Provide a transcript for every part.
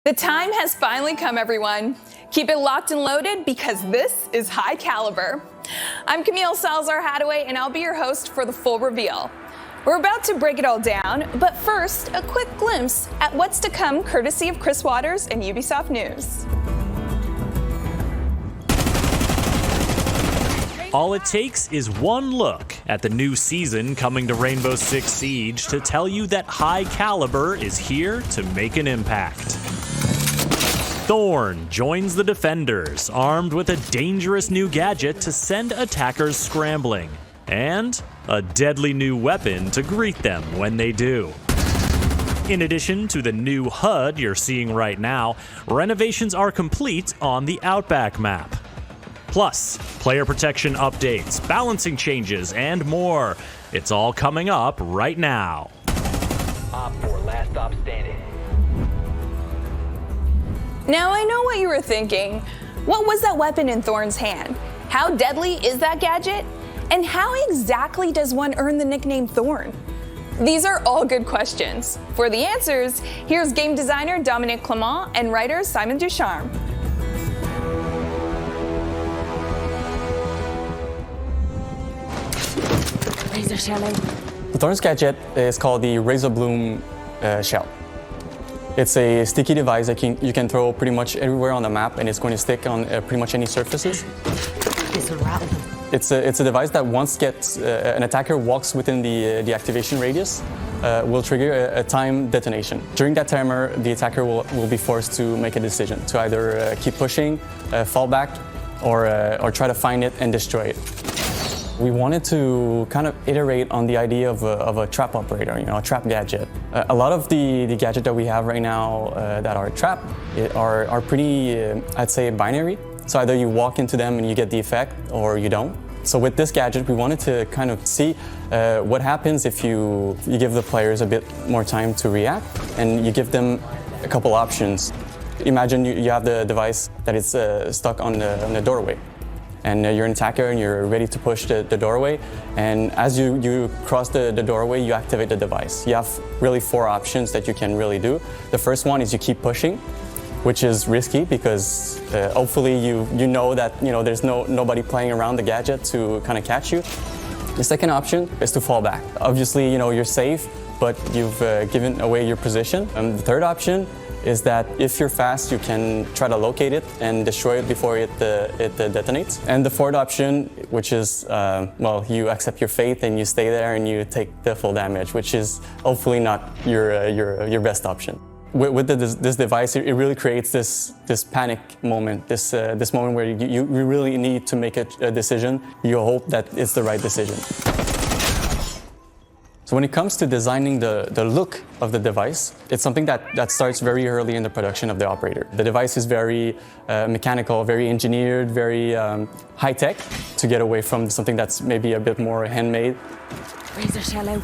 The time has finally come, everyone. Keep it locked and loaded because this is High Caliber. I'm Camille Salazar-Hadaway, and I'll be your host for the full reveal. We're about to break it all down, but first, a quick glimpse at what's to come courtesy of Chris Waters and Ubisoft News. All it takes is one look at the new season coming to Rainbow Six Siege to tell you that High Caliber is here to make an impact. Thorn joins the defenders, armed with a dangerous new gadget to send attackers scrambling, and a deadly new weapon to greet them when they do. In addition to the new HUD you're seeing right now, renovations are complete on the Outback map. Plus, player protection updates, balancing changes, and more. It's all coming up right now. Op 4, last stop standing. Now, I know what you were thinking. What was that weapon in Thorn's hand? How deadly is that gadget? And how exactly does one earn the nickname Thorn? These are all good questions. For the answers, here's game designer Dominique Clement and writer Simon Ducharme. Razor shelling. The Thorn's gadget is called the Razor Bloom shell. It's a sticky device that you can throw pretty much everywhere on the map, and it's going to stick on pretty much any surfaces. This will rattle. It's a device that once an attacker walks within the activation radius, will trigger a time detonation. During that timer, the attacker will be forced to make a decision to either keep pushing, fall back, or try to find it and destroy it. We wanted to kind of iterate on the idea of a trap operator, a trap gadget. A lot of the gadget that we have right now that are trap are pretty, I'd say, binary. So either you walk into them and you get the effect, or you don't. So with this gadget, we wanted to kind of see what happens if you give the players a bit more time to react, and you give them a couple options. Imagine you have the device that is stuck on the doorway. And you're an attacker and you're ready to push the doorway. And as you cross the doorway, you activate the device. You have really 4 options that you can really do. The first one is you keep pushing, which is risky because hopefully you know that there's nobody playing around the gadget to kind of catch you. The second option is to fall back. Obviously, you're safe, but you've given away your position. And the third option is that if you're fast, you can try to locate it and destroy it before it detonates. And the fourth option, which is, you accept your fate and you stay there and you take the full damage, which is hopefully not your best option. With this device, it really creates this panic moment, this moment where you really need to make a decision. You hope that it's the right decision. So when it comes to designing the look of the device, it's something that starts very early in the production of the operator. The device is very mechanical, very engineered, very high-tech to get away from something that's maybe a bit more handmade. Razor shallow.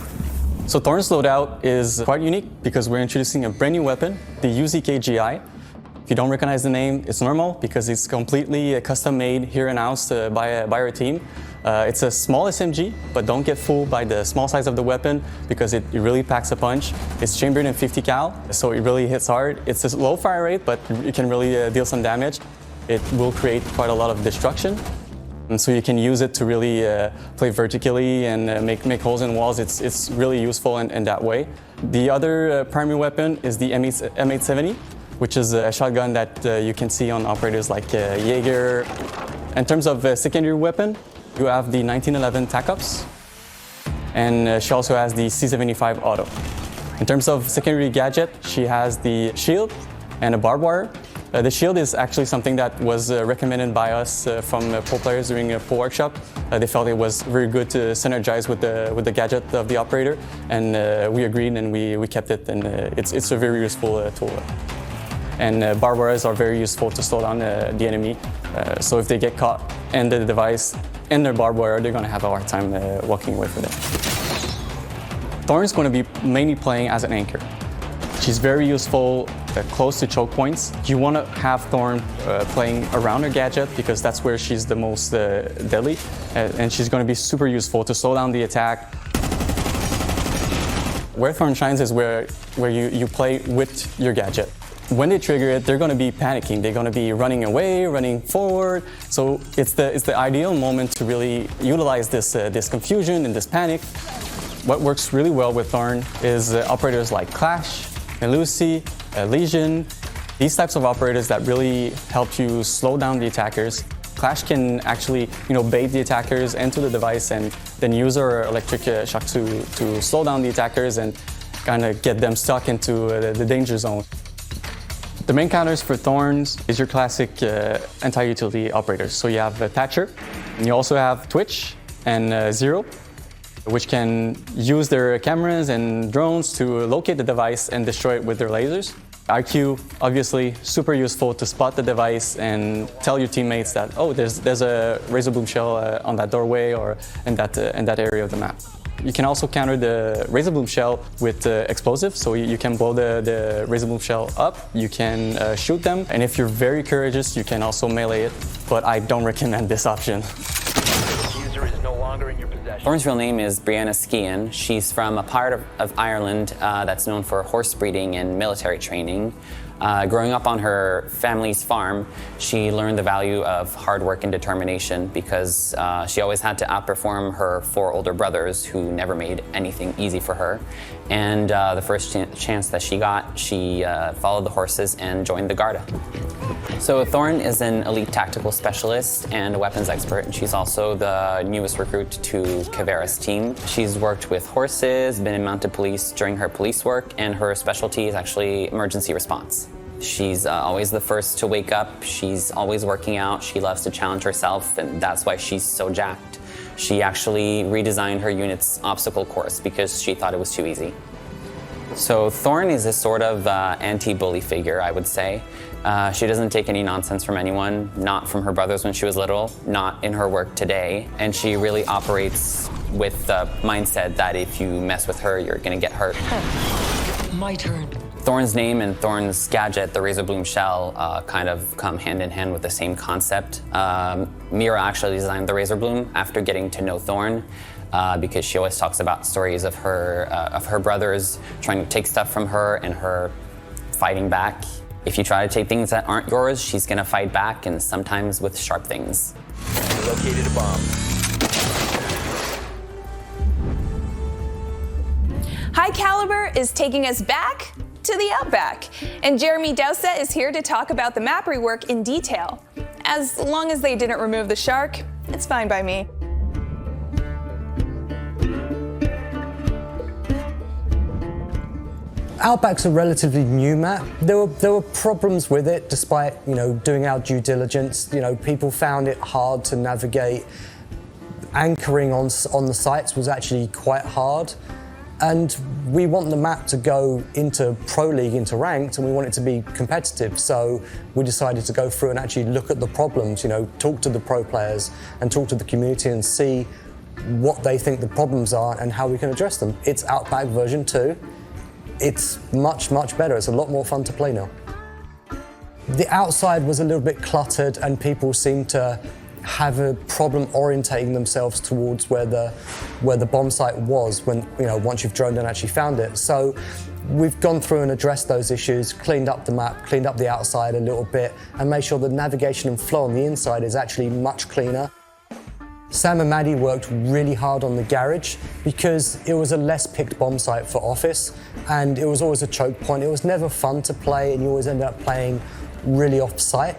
So Thorn's loadout is quite unique because we're introducing a brand new weapon, the UZKGI. If you don't recognize the name, it's normal because it's completely custom-made here in-house by our team. It's a small SMG, but don't get fooled by the small size of the weapon because it really packs a punch. It's chambered in 50 cal, so it really hits hard. It's a low fire rate, but it can really deal some damage. It will create quite a lot of destruction. And so you can use it to really play vertically and make holes in walls. It's really useful in that way. The other primary weapon is the M870, which is a shotgun that you can see on operators like Jaeger. In terms of secondary weapon, you have the 1911 TAC-UPS, and she also has the C75 Auto. In terms of secondary gadget, she has the shield and a barbed wire. The shield is actually something that was recommended by us from pro players during a pro workshop. They felt it was very good to synergize with the gadget of the operator, and we agreed and we kept it, and it's a very useful tool. And barbed wires are very useful to slow down the enemy. So if they get caught in the device and their barbed wire, they're going to have a hard time walking away from it. Thorn's going to be mainly playing as an anchor. She's very useful close to choke points. You want to have Thorn playing around her gadget because that's where she's the most deadly, and she's going to be super useful to slow down the attack. Where Thorn shines is where you play with your gadget. When they trigger it, they're going to be panicking. They're going to be running away, running forward. So it's the ideal moment to really utilize this confusion and this panic. What works really well with Thorn is operators like Clash, Lucy, Legion. These types of operators that really help you slow down the attackers. Clash can actually, bait the attackers into the device and then use our electric shock to slow down the attackers and kind of get them stuck into the danger zone. The main counters for Thorns is your classic anti-utility operators. So you have Thatcher, and you also have Twitch and Zero, which can use their cameras and drones to locate the device and destroy it with their lasers. IQ, obviously, super useful to spot the device and tell your teammates that, oh, there's a razor bloom shell on that doorway or in that area of the map. You can also counter the razor bloom shell with explosives, so you can blow the razor bloom shell up, you can shoot them, and if you're very courageous, you can also melee it, but I don't recommend this option. User is no longer in your possession. Thorn's real name is Brianna Skean. She's from a part of Ireland that's known for horse breeding and military training. Growing up on her family's farm, she learned the value of hard work and determination because she always had to outperform her 4 older brothers who never made anything easy for her. And the first chance that she got, she followed the horses and joined the Garda. So Thorn is an elite tactical specialist and a weapons expert, and she's also the newest recruit to Kavera's team. She's worked with horses, been in mounted police during her police work, and her specialty is actually emergency response. She's always the first to wake up, she's always working out, she loves to challenge herself, and that's why she's so jacked. She actually redesigned her unit's obstacle course because she thought it was too easy. So Thorn is a sort of anti-bully figure, I would say. She doesn't take any nonsense from anyone, not from her brothers when she was little, not in her work today, and she really operates with the mindset that if you mess with her, you're gonna get hurt. My turn. Thorn's name and Thorn's gadget, the razor bloom shell, kind of come hand in hand with the same concept. Mira actually designed the razor bloom after getting to know Thorn, because she always talks about stories of her brothers trying to take stuff from her and her fighting back. If you try to take things that aren't yours, she's gonna fight back, and sometimes with sharp things. You located a bomb. Highcaliber is taking us back to the Outback, and Jeremy Dowsett is here to talk about the map rework in detail. As long as they didn't remove the shark, it's fine by me. Outback's a relatively new map. There were problems with it, despite doing our due diligence. People found it hard to navigate. Anchoring on the sites was actually quite hard, and we want the map to go into Pro League, into ranked, and we want it to be competitive. So we decided to go through and actually look at the problems. Talk to the pro players and talk to the community and see what they think the problems are and how we can address them. It's Outback version 2. It's much, much better. It's a lot more fun to play now. The outside was a little bit cluttered and people seemed to have a problem orientating themselves towards where the bomb site was when, once you've droned and actually found it. So we've gone through and addressed those issues, cleaned up the map, cleaned up the outside a little bit, and made sure the navigation and flow on the inside is actually much cleaner. Sam and Maddie worked really hard on the garage because it was a less picked bomb site for Office, and it was always a choke point. It was never fun to play, and you always ended up playing really off-site.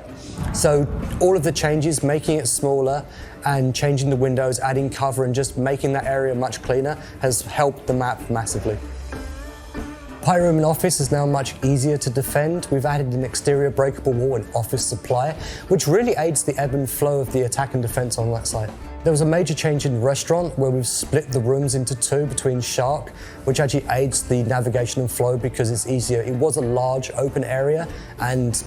So all of the changes, making it smaller and changing the windows, adding cover and just making that area much cleaner has helped the map massively. Pirate Room and Office is now much easier to defend. We've added an exterior breakable wall and office supply, which really aids the ebb and flow of the attack and defense on that site. There was a major change in the restaurant where we've split the rooms into 2 between Shark, which actually aids the navigation and flow because it's easier. It was a large open area, and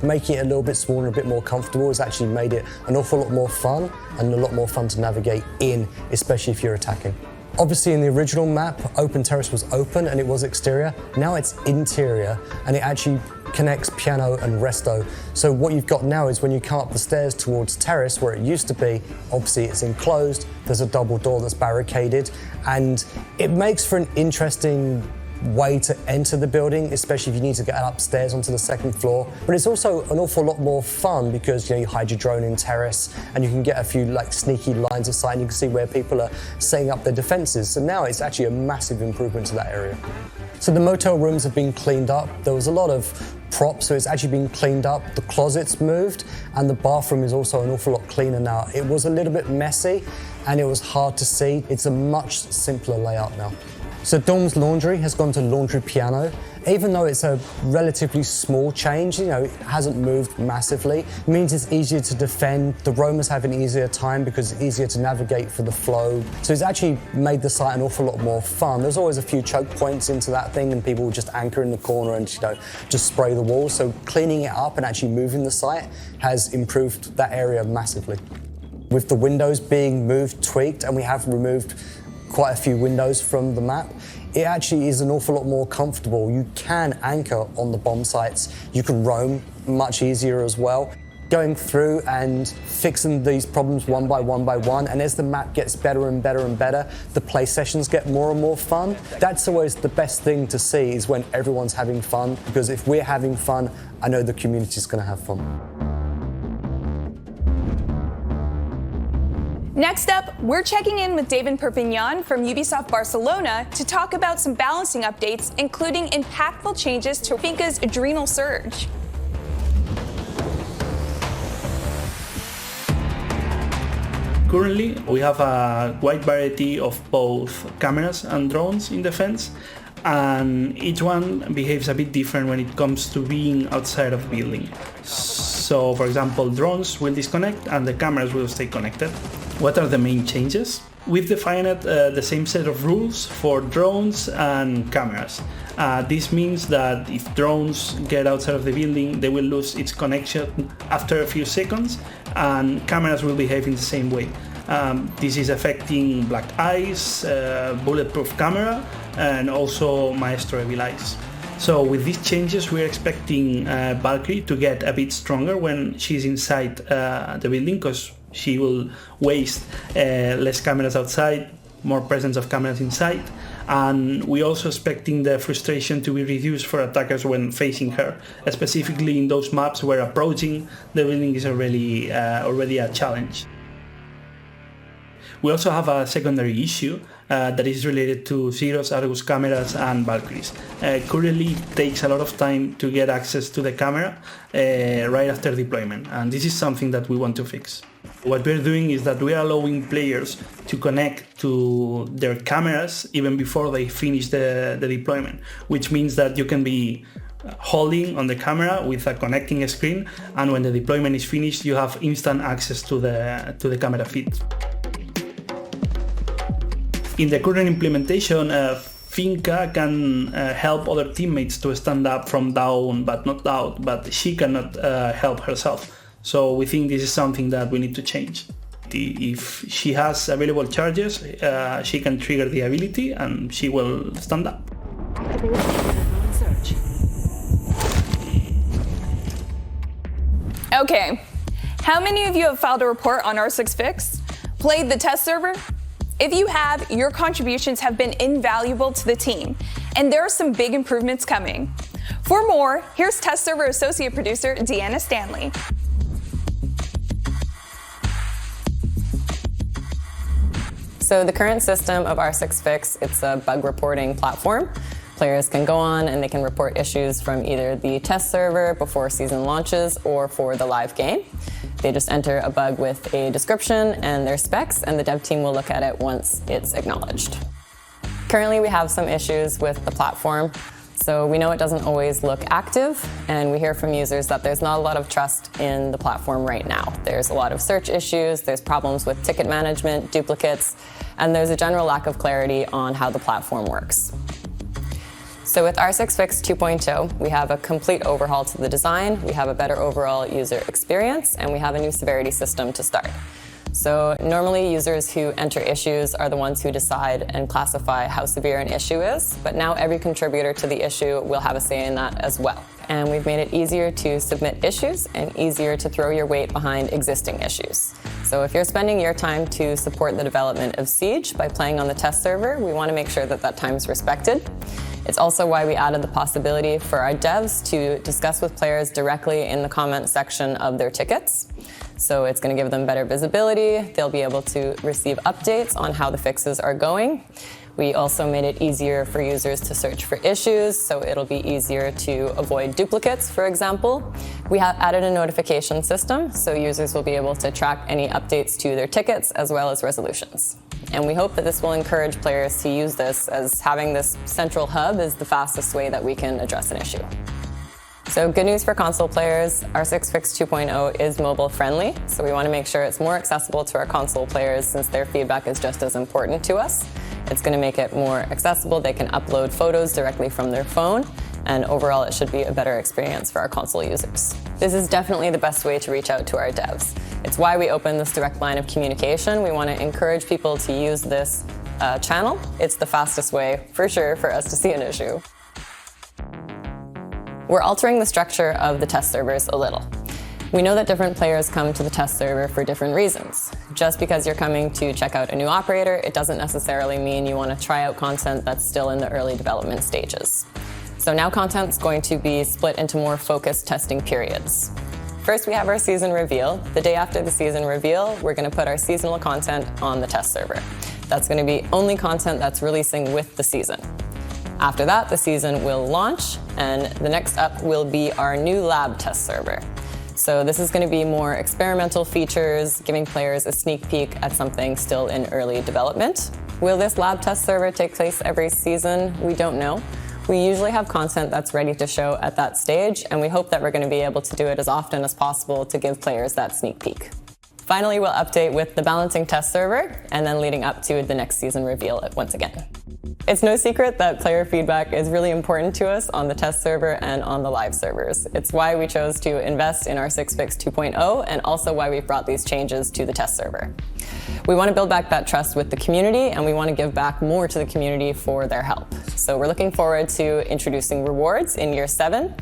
making it a little bit smaller and a bit more comfortable has actually made it an awful lot more fun and a lot more fun to navigate in, especially if you're attacking. Obviously in the original map, Open Terrace was open and it was exterior. Now it's interior and it actually connects piano and resto. So what you've got now is when you come up the stairs towards Terrace, where it used to be, obviously it's enclosed, there's a double door that's barricaded, and it makes for an interesting way to enter the building, especially if you need to get upstairs onto the second floor. But it's also an awful lot more fun because you hide your drone in terrace and you can get a few sneaky lines of sight and you can see where people are setting up their defenses. So now it's actually a massive improvement to that area. So the motel rooms have been cleaned up. There was a lot of props, so it's actually been cleaned up. The closet's moved, and the bathroom is also an awful lot cleaner now. It was a little bit messy, and it was hard to see. It's a much simpler layout now. So Dawn's laundry has gone to laundry piano. Even though it's a relatively small change, it hasn't moved massively. It means it's easier to defend. The roamers have an easier time because it's easier to navigate for the flow. So it's actually made the site an awful lot more fun. There's always a few choke points into that thing and people will just anchor in the corner and just spray the walls. So cleaning it up and actually moving the site has improved that area massively. With the windows being moved, tweaked, and we have removed quite a few windows from the map, it actually is an awful lot more comfortable. You can anchor on the bomb sites. You can roam much easier as well. Going through and fixing these problems one by one, and as the map gets better and better and better, the play sessions get more and more fun. That's always the best thing to see, is when everyone's having fun, because if we're having fun, I know the community's going to have fun. Next up, we're checking in with David Perpignan from Ubisoft Barcelona to talk about some balancing updates, including impactful changes to Finca's Adrenal Surge. Currently, we have a wide variety of both cameras and drones in defense, and each one behaves a bit different when it comes to being outside of the building. So, for example, drones will disconnect and the cameras will stay connected. What are the main changes? We've defined the same set of rules for drones and cameras. This means that if drones get outside of the building, they will lose its connection after a few seconds, and cameras will behave in the same way. This is affecting Black Eyes, Bulletproof Camera, and also Maestro Evil Eyes. So with these changes, we're expecting Valkyrie to get a bit stronger when she's inside the building, because she will waste less cameras outside, more presence of cameras inside, and we're also expecting the frustration to be reduced for attackers when facing her, specifically in those maps where approaching the building is already a challenge. We also have a secondary issue that is related to Zeros, Argus cameras and Valkyries. Currently it takes a lot of time to get access to the camera right after deployment, and this is something that we want to fix. What we're doing is that we are allowing players to connect to their cameras even before they finish the deployment, which means that you can be holding on the camera with a connecting screen, and when the deployment is finished you have instant access to the camera feed. In the current implementation, Finca can help other teammates to stand up from down but not out, but she cannot help herself. So we think this is something that we need to change. If she has available charges, she can trigger the ability and she will stand up. Okay, how many of you have filed a report on R6Fix? Played the test server? If you have, your contributions have been invaluable to the team, and there are some big improvements coming. For more, here's test server associate producer Deanna Stanley. So the current system of R6Fix, it's a bug reporting platform. Players can go on and they can report issues from either the test server before season launches or for the live game. They just enter a bug with a description and their specs, and the dev team will look at it once it's acknowledged. Currently, we have some issues with the platform. So we know it doesn't always look active, and we hear from users that there's not a lot of trust in the platform right now. There's a lot of search issues, there's problems with ticket management, duplicates, and there's a general lack of clarity on how the platform works. So with R6Fix 2.0, we have a complete overhaul to the design, we have a better overall user experience, and we have a new severity system to start. So normally users who enter issues are the ones who decide and classify how severe an issue is, but now every contributor to the issue will have a say in that as well. And we've made it easier to submit issues and easier to throw your weight behind existing issues. So if you're spending your time to support the development of Siege by playing on the test server, we want to make sure that that time is respected. It's also why we added the possibility for our devs to discuss with players directly in the comment section of their tickets. So it's going to give them better visibility. They'll be able to receive updates on how the fixes are going. We also made it easier for users to search for issues, so it'll be easier to avoid duplicates, for example. We have added a notification system, so users will be able to track any updates to their tickets as well as resolutions. And we hope that this will encourage players to use this, as having this central hub is the fastest way that we can address an issue. So good news for console players, our Xsplits 2.0 is mobile friendly, so we want to make sure it's more accessible to our console players since their feedback is just as important to us. It's going to make it more accessible. They can upload photos directly from their phone, and overall it should be a better experience for our console users. This is definitely the best way to reach out to our devs. It's why we opened this direct line of communication. We want to encourage people to use this channel. It's the fastest way, for sure, for us to see an issue. We're altering the structure of the test servers a little. We know that different players come to the test server for different reasons. Just because you're coming to check out a new operator, it doesn't necessarily mean you want to try out content that's still in the early development stages. So now content's going to be split into more focused testing periods. First, we have our season reveal. The day after the season reveal, we're going to put our seasonal content on the test server. That's going to be only content that's releasing with the season. After that, the season will launch, and the next up will be our new lab test server. So this is going to be more experimental features, giving players a sneak peek at something still in early development. Will this lab test server take place every season? We don't know. We usually have content that's ready to show at that stage, and we hope that we're going to be able to do it as often as possible to give players that sneak peek. Finally, we'll update with the balancing test server, and then leading up to the next season reveal once again. It's no secret that player feedback is really important to us on the test server and on the live servers. It's why we chose to invest in our Xsplits 2.0 and also why we've brought these changes to the test server. We want to build back that trust with the community, and we want to give back more to the community for their help. So we're looking forward to introducing rewards in year 7.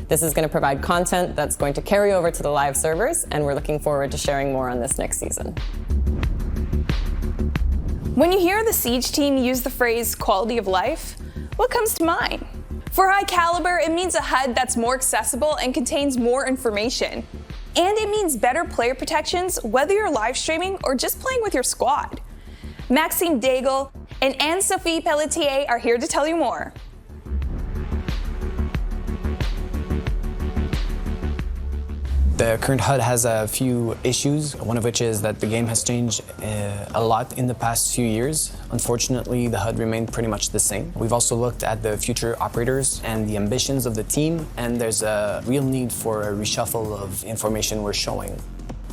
This is going to provide content that's going to carry over to the live servers, and we're looking forward to sharing more on this next season. When you hear the Siege team use the phrase quality of life, what comes to mind? For Haicaliber, it means a HUD that's more accessible and contains more information. And it means better player protections, whether you're live streaming or just playing with your squad. Maxime Daigle and Anne-Sophie Pelletier are here to tell you more. The current HUD has a few issues, one of which is that the game has changed a lot in the past few years. Unfortunately, the HUD remained pretty much the same. We've also looked at the future operators and the ambitions of the team, and there's a real need for a reshuffle of information we're showing.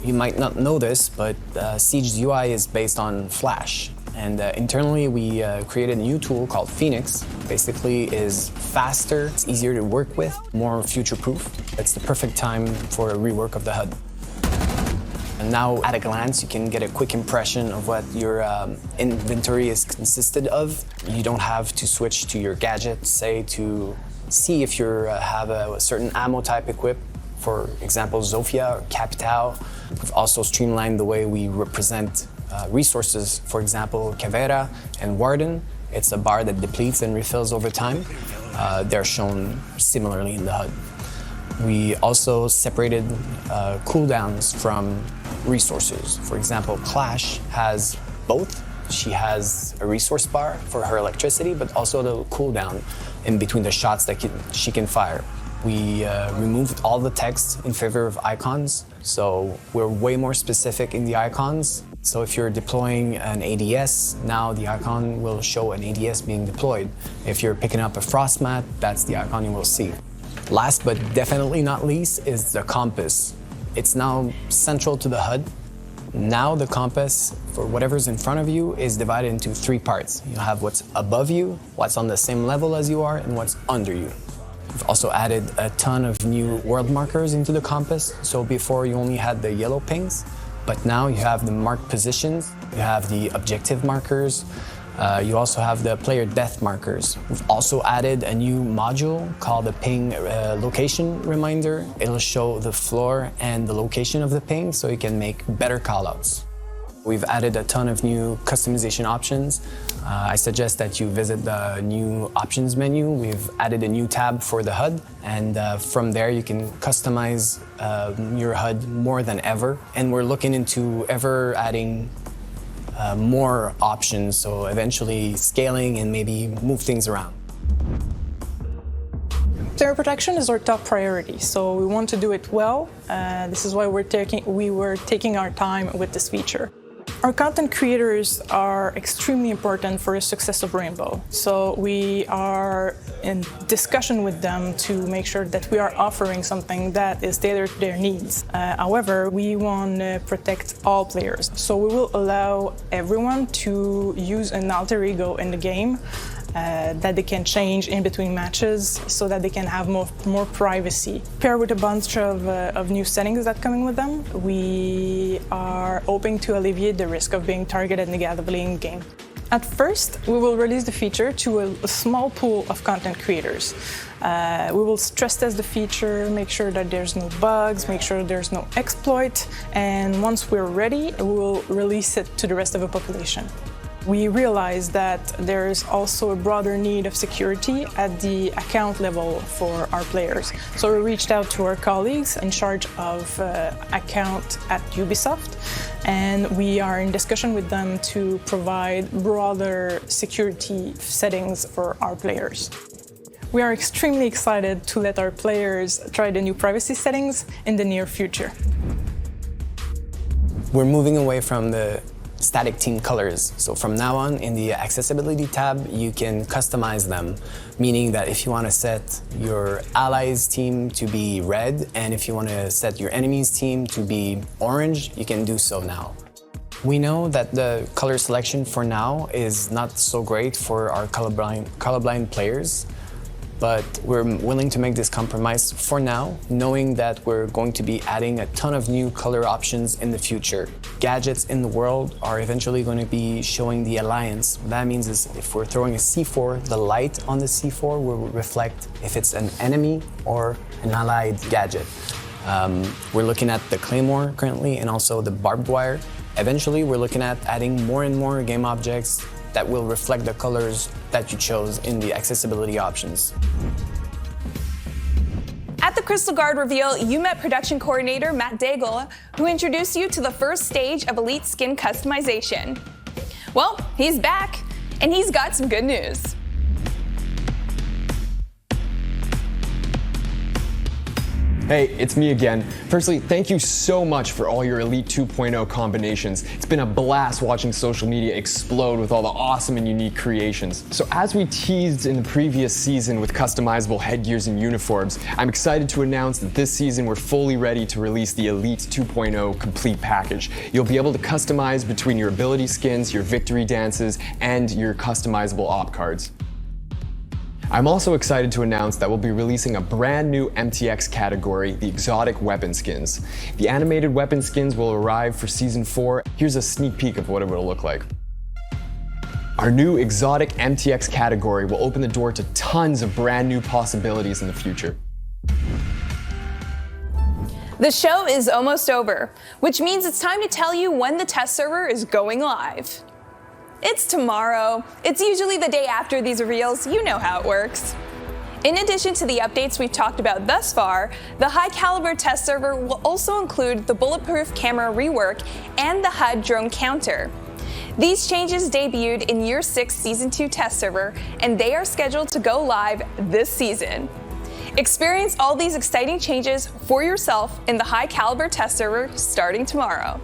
You might not know this, but Siege's UI is based on Flash. And internally, we created a new tool called Phoenix. Basically, is faster, it's easier to work with, more future-proof. It's the perfect time for a rework of the HUD. And now, at a glance, you can get a quick impression of what your inventory is consisted of. You don't have to switch to your gadget, say, to see if you have a certain ammo type equipped. For example, Zofia or Capital. We've also streamlined the way we represent resources. For example, Cavera and Warden. It's a bar that depletes and refills over time. They're shown similarly in the HUD. We also separated cooldowns from resources. For example, Clash has both. She has a resource bar for her electricity, but also the cooldown in between the shots that she can fire. We removed all the text in favor of icons, so we're way more specific in the icons. So if you're deploying an ADS, now the icon will show an ADS being deployed. If you're picking up a frost mat, that's the icon you will see. Last but definitely not least is the compass. It's now central to the HUD. Now the compass, for whatever's in front of you, is divided into 3 parts. You have what's above you, what's on the same level as you are, and what's under you. We've also added a ton of new world markers into the compass. So before you only had the yellow pings, but now you have the marked positions, you have the objective markers, you also have the player death markers. We've also added a new module called the ping location reminder. It'll show the floor and the location of the ping so you can make better callouts. We've added a ton of new customization options. I suggest that you visit the new options menu. We've added a new tab for the HUD, and from there you can customize your HUD more than ever. And we're looking into ever adding more options, so eventually scaling and maybe move things around. Player protection is our top priority, so we want to do it well. This is why we were taking our time with this feature. Our content creators are extremely important for the success of Rainbow, so we are in discussion with them to make sure that we are offering something that is tailored to their needs. However, we want to protect all players, so we will allow everyone to use an alter ego in the game that they can change in between matches so that they can have more privacy. Paired with a bunch of new settings that coming with them, we are hoping to alleviate the risk of being targeted negatively in game. At first, we will release the feature to a small pool of content creators. We will stress test the feature, make sure that there's no bugs, make sure there's no exploit, and once we're ready, we will release it to the rest of the population. We realized that there is also a broader need of security at the account level for our players. So we reached out to our colleagues in charge of account at Ubisoft, and we are in discussion with them to provide broader security settings for our players. We are extremely excited to let our players try the new privacy settings in the near future. We're moving away from the static team colors. So from now on, in the accessibility tab, you can customize them, meaning that if you want to set your allies team to be red, and if you want to set your enemies team to be orange, you can do so now. We know that the color selection for now is not so great for our colorblind players, but we're willing to make this compromise for now, knowing that we're going to be adding a ton of new color options in the future. Gadgets in the world are eventually going to be showing the alliance. What that means is if we're throwing a C4, the light on the C4 will reflect if it's an enemy or an allied gadget. We're looking at the Claymore currently and also the barbed wire. Eventually, we're looking at adding more and more game objects that will reflect the colors that you chose in the accessibility options. At the Crystal Guard reveal, you met production coordinator Matt Daigle, who introduced you to the first stage of Elite skin customization. Well, he's back, and he's got some good news. Hey, it's me again. Firstly, thank you so much for all your Elite 2.0 combinations. It's been a blast watching social media explode with all the awesome and unique creations. So as we teased in the previous season with customizable headgears and uniforms, I'm excited to announce that this season we're fully ready to release the Elite 2.0 complete package. You'll be able to customize between your ability skins, your victory dances, and your customizable op cards. I'm also excited to announce that we'll be releasing a brand new MTX category, the exotic weapon skins. The animated weapon skins will arrive for Season 4. Here's a sneak peek of what it will look like. Our new exotic MTX category will open the door to tons of brand new possibilities in the future. The show is almost over, which means it's time to tell you when the test server is going live. It's tomorrow. It's usually the day after these reveals. You know how it works. In addition to the updates we've talked about thus far, the high-caliber test server will also include the bulletproof camera rework and the HUD drone counter. These changes debuted in Year 6 Season 2 test server, and they are scheduled to go live this season. Experience all these exciting changes for yourself in the high-caliber test server starting tomorrow.